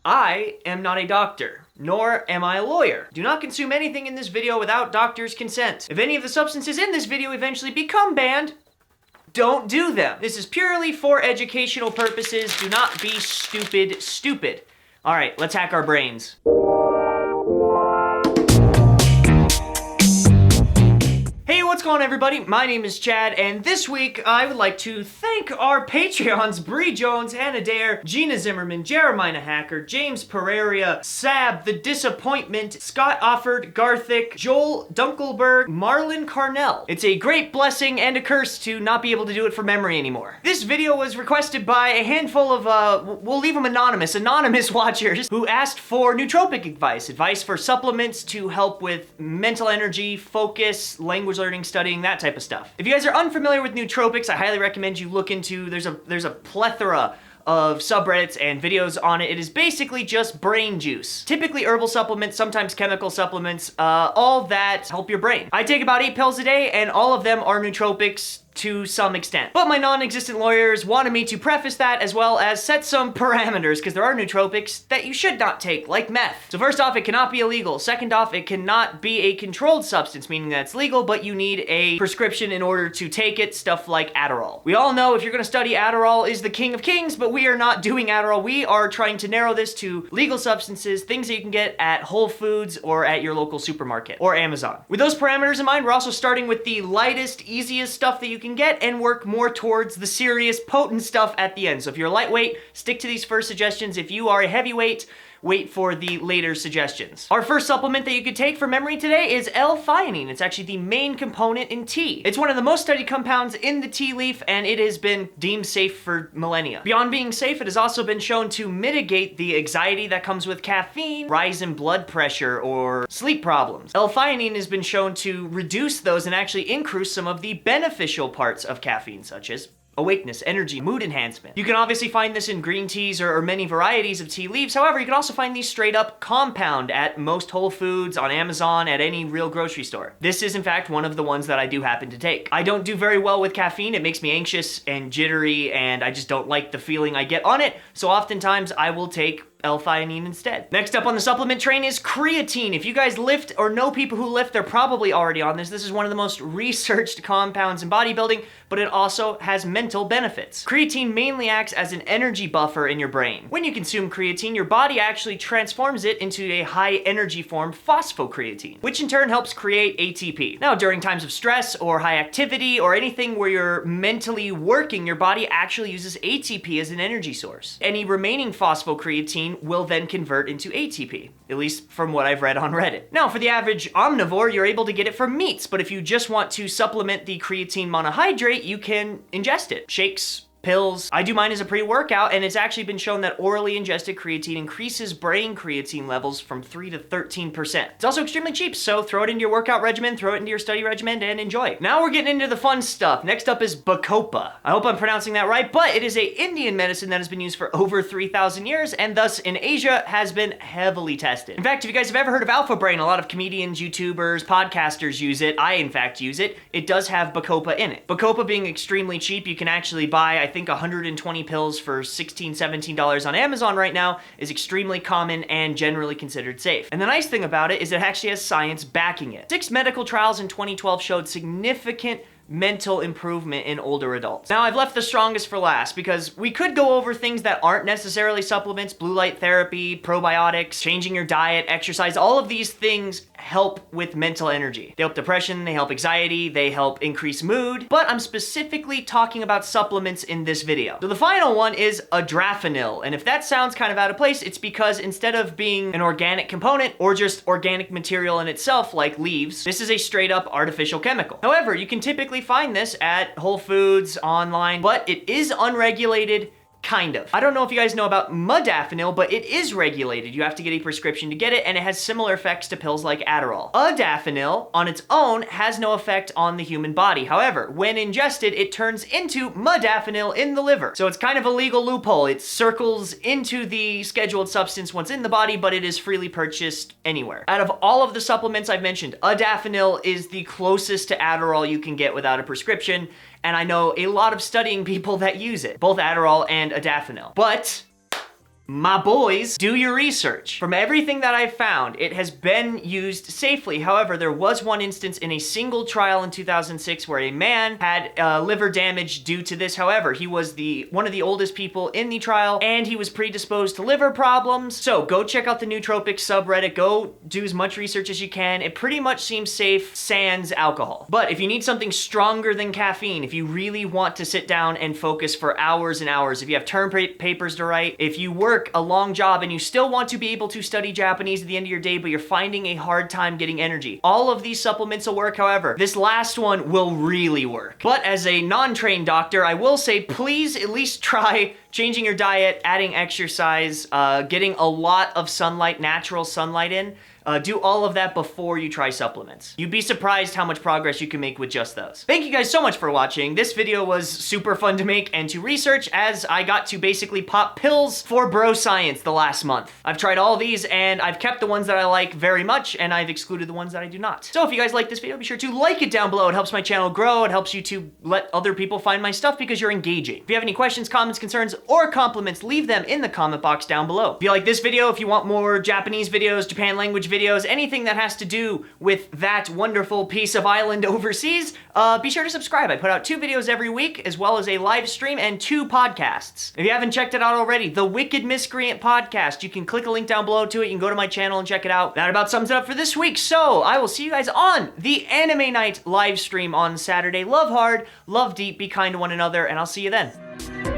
I am not a doctor, nor am I a lawyer. Do not consume anything in this video without doctor's consent. If any of the substances in this video eventually become banned, don't do them. This is purely for educational purposes. Do not be stupid. All right, let's hack our brains. Hey, what's going on, everybody? My name is Chad, and this week I would like to thank our Patreons, Bree Jones, Hannah Dare, Gina Zimmerman, Jeremiah Hacker, James Pereirs, Sab, The Disappointment, Scott Offord, Garthic, Joel Dunkelberg, Marlon Carnell. It's a great blessing and a curse to not be able to do it from memory anymore. This video was requested by a handful of, we'll leave them anonymous watchers who asked for nootropic advice for supplements to help with mental energy, focus, language learning, studying, that type of stuff. If you guys are unfamiliar with nootropics, I highly recommend you look into, there's a plethora of subreddits and videos on it. It is basically just brain juice. Typically herbal supplements, sometimes chemical supplements, all that help your brain. I take about 8 pills a day, and all of them are nootropics to some extent. But my non-existent lawyers wanted me to preface that as well as set some parameters, because there are nootropics that you should not take, like meth. So first off, it cannot be illegal. Second off, it cannot be a controlled substance, meaning that it's legal, but you need a prescription in order to take it, stuff like Adderall. We all know if you're gonna study, Adderall is the king of kings, but we are not doing Adderall. We are trying to narrow this to legal substances, things that you can get at Whole Foods or at your local supermarket or Amazon. With those parameters in mind, we're also starting with the lightest, easiest stuff that you can get and work more towards the serious, potent stuff at the end. So if you're lightweight, stick to these first suggestions. If you are a heavyweight, wait for the later suggestions. Our first supplement that you could take for memory today is L-theanine. It's actually the main component in tea. It's one of the most studied compounds in the tea leaf, and it has been deemed safe for millennia. Beyond being safe, it has also been shown to mitigate the anxiety that comes with caffeine, rise in blood pressure, or sleep problems. L-theanine has been shown to reduce those and actually increase some of the beneficial parts of caffeine, such as awakeness, energy, mood enhancement. You can obviously find this in green teas or many varieties of tea leaves. However, you can also find these straight up compound at most Whole Foods, on Amazon, at any real grocery store. This is in fact one of the ones that I do happen to take. I don't do very well with caffeine. It makes me anxious and jittery, and I just don't like the feeling I get on it. So oftentimes I will take L-theanine instead. Next up on the supplement train is creatine. If you guys lift or know people who lift, they're probably already on this. This is one of the most researched compounds in bodybuilding, but it also has mental benefits. Creatine mainly acts as an energy buffer in your brain. When you consume creatine, your body actually transforms it into a high energy form, phosphocreatine, which in turn helps create ATP. Now, during times of stress or high activity or anything where you're mentally working, your body actually uses ATP as an energy source. Any remaining phosphocreatine will then convert into ATP, at least from what I've read on Reddit. Now, for the average omnivore, you're able to get it from meats, but if you just want to supplement the creatine monohydrate, you can ingest it. Shakes, pills. I do mine as a pre-workout, and it's actually been shown that orally ingested creatine increases brain creatine levels from 3 to 13%. It's also extremely cheap, so throw it into your workout regimen, throw it into your study regimen, and enjoy. Now we're getting into the fun stuff. Next up is Bacopa. I hope I'm pronouncing that right, but it is a Indian medicine that has been used for over 3,000 years, and thus in Asia has been heavily tested. In fact, if you guys have ever heard of Alpha Brain, a lot of comedians, YouTubers, podcasters use it. I, in fact, use it. It does have Bacopa in it. Bacopa being extremely cheap, you can actually buy, I think, 120 pills for $16, $17 on Amazon right now, is extremely common and generally considered safe. And the nice thing about it is it actually has science backing it. 6 medical trials in 2012 showed significant mental improvement in older adults. Now, I've left the strongest for last because we could go over things that aren't necessarily supplements, blue light therapy, probiotics, changing your diet, exercise. All of these things help with mental energy. They help depression, they help anxiety, they help increase mood, but I'm specifically talking about supplements in this video. So the final one is adrafinil, and if that sounds kind of out of place, it's because instead of being an organic component or just organic material in itself like leaves, this is a straight up artificial chemical. However, you can typically find this at Whole Foods, online, but it is unregulated. Kind of. I don't know if you guys know about modafinil, but it is regulated. You have to get a prescription to get it, and it has similar effects to pills like Adderall. Modafinil, on its own, has no effect on the human body. However, when ingested, it turns into modafinil in the liver. So it's kind of a legal loophole. It circles into the scheduled substance once in the body, but it is freely purchased anywhere. Out of all of the supplements I've mentioned, modafinil is the closest to Adderall you can get without a prescription, and I know a lot of studying people that use it, both Adderall and modafinil. But My boys, do your research. From everything that I've found, it has been used safely. However, there was one instance in a single trial in 2006 where a man had liver damage due to this. However, he was one of the oldest people in the trial, and he was predisposed to liver problems. So go check out the Nootropics subreddit. Go do as much research as you can. It pretty much seems safe, sans alcohol. But if you need something stronger than caffeine, if you really want to sit down and focus for hours and hours, if you have term papers to write, if you work a long job and you still want to be able to study Japanese at the end of your day, but you're finding a hard time getting energy, all of these supplements will work. However, this last one will really work. But as a non-trained doctor, I will say, please at least try changing your diet, adding exercise, getting a lot of sunlight, natural sunlight in. Do all of that before you try supplements. You'd be surprised how much progress you can make with just those. Thank you guys so much for watching. This video was super fun to make and to research, as I got to basically pop pills for bro science the last month. I've tried all these and I've kept the ones that I like very much, and I've excluded the ones that I do not. So if you guys like this video, be sure to like it down below. It helps my channel grow. It helps you to let other people find my stuff because you're engaging. If you have any questions, comments, concerns, or compliments, leave them in the comment box down below. If you like this video, if you want more Japanese videos, Japan language videos, anything that has to do with that wonderful piece of island overseas, be sure to subscribe. I put out 2 videos every week, as well as a live stream and 2 podcasts. If you haven't checked it out already, the Wicked Miscreant podcast, you can click a link down below to it. You can go to my channel and check it out. That about sums it up for this week. So I will see you guys on the Anime Night live stream on Saturday. Love hard, love deep, be kind to one another, and I'll see you then.